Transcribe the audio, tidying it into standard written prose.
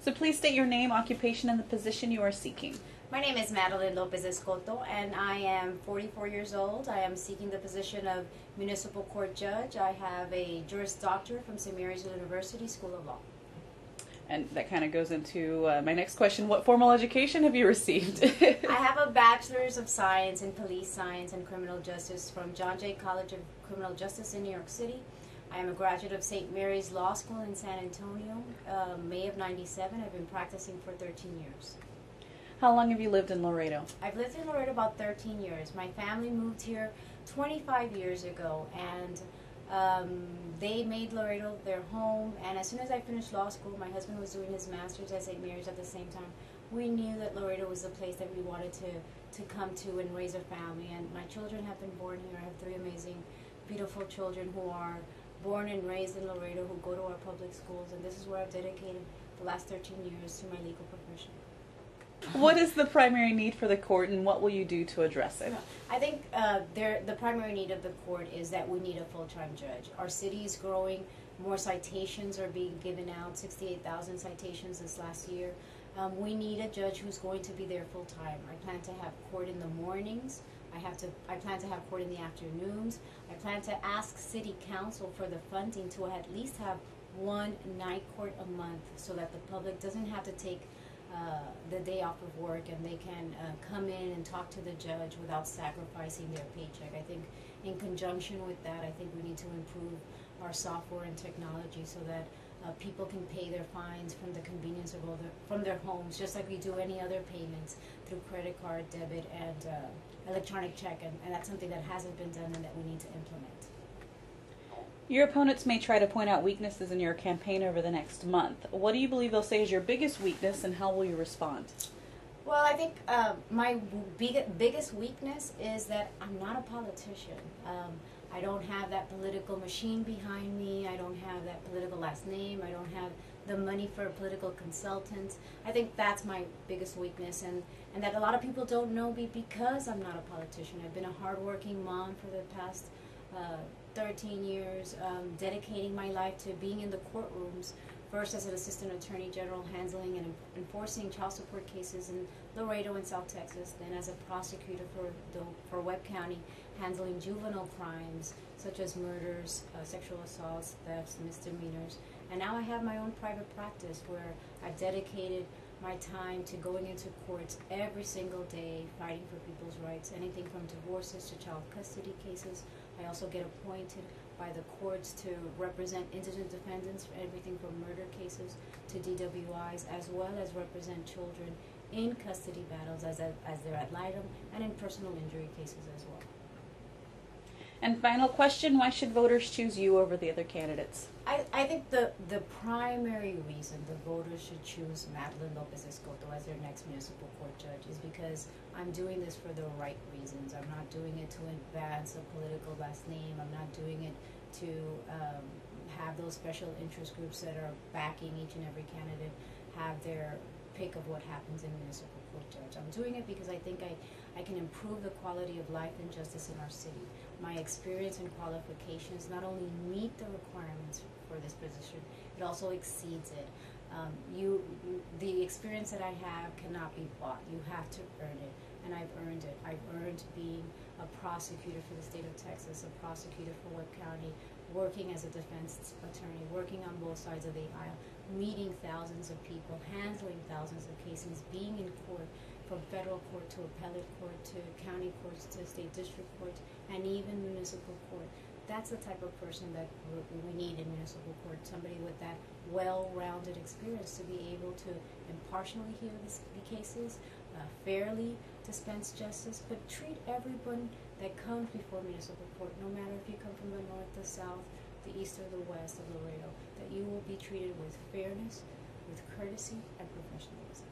So please state your name, occupation, and the position you are seeking. My name is Madeline Lopez Escoto, and I am 44 years old. I am seeking the position of municipal court judge. I have a Juris Doctor from St. Mary's University School of Law. And that kind of goes into my next question. What formal education have you received? I have a Bachelor's of Science in Police Science and Criminal Justice from John Jay College of Criminal Justice in New York City. I am a graduate of St. Mary's Law School in San Antonio, May of '97. I've been practicing for 13 years. How long have you lived in Laredo? I've lived in Laredo about 13 years. My family moved here 25 years ago, and they made Laredo their home. And as soon as I finished law school, my husband was doing his master's at St. Mary's at the same time. We knew that Laredo was the place that we wanted to come to and raise a family. And my children have been born here. I have 3 amazing, beautiful children who are born and raised in Laredo, who go to our public schools. And this is where I've dedicated the last 13 years to my legal profession. What is the primary need for the court, and what will you do to address it? I think the primary need of the court is that we need a full-time judge. Our city is growing. More citations are being given out, 68,000 citations this last year. We need a judge who's going to be there full-time. I plan to have court in the mornings. I plan to have court in the afternoons. I plan to ask City Council for the funding to at least have one night court a month so that the public doesn't have to take the day off of work, and they can come in and talk to the judge without sacrificing their paycheck. I think in conjunction with that, I think we need to improve our software and technology so that people can pay their fines from the convenience of from their homes, just like we do any other payments through credit card, debit, and electronic check. And that's something that hasn't been done and that we need to implement. Your opponents may try to point out weaknesses in your campaign over the next month. What do you believe they'll say is your biggest weakness, and how will you respond? Well, I think my biggest weakness is that I'm not a politician. I don't have that political machine behind me. I don't have that political last name. I don't have the money for political consultants. I think that's my biggest weakness, and that a lot of people don't know me because I'm not a politician. I've been a hardworking mom for the past 13 years, dedicating my life to being in the courtrooms, first as an assistant attorney general handling and enforcing child support cases in Laredo and South Texas, then as a prosecutor for Webb County, handling juvenile crimes such as murders, sexual assaults, thefts, misdemeanors. And now I have my own private practice where I've dedicated my time to going into courts every single day, fighting for people's rights, anything from divorces to child custody cases. I also get appointed by the courts to represent indigent defendants for everything from murder cases to DWIs, as well as represent children in custody battles as they're ad litem, and in personal injury cases as well. And final question, why should voters choose you over the other candidates? I think the primary reason the voters should choose Madeline Lopez Escoto as their next municipal court judge is because I'm doing this for the right reasons. I'm not doing it to advance a political last name. I'm not doing it to have those special interest groups that are backing each and every candidate have their pick of what happens in municipal court judge. I'm doing it because I think I can improve the quality of life and justice in our city. My experience and qualifications not only meet the requirements for this position, it also exceeds it. The experience that I have cannot be bought. You have to earn it, and I've earned it. I've earned being a prosecutor for the state of Texas, a prosecutor for Webb County, working as a defense attorney, working on both sides of the aisle, meeting thousands of people, handling thousands of cases, being in court, from federal court to appellate court to county courts to state district court, and even municipal court. That's the type of person that we need in municipal court, somebody with that well-rounded experience to be able to impartially hear the cases, fairly dispense justice, but treat everyone that comes before municipal court, no matter if you come from the north, the south, the east, or the west of Laredo, that you will be treated with fairness, with courtesy, and professionalism.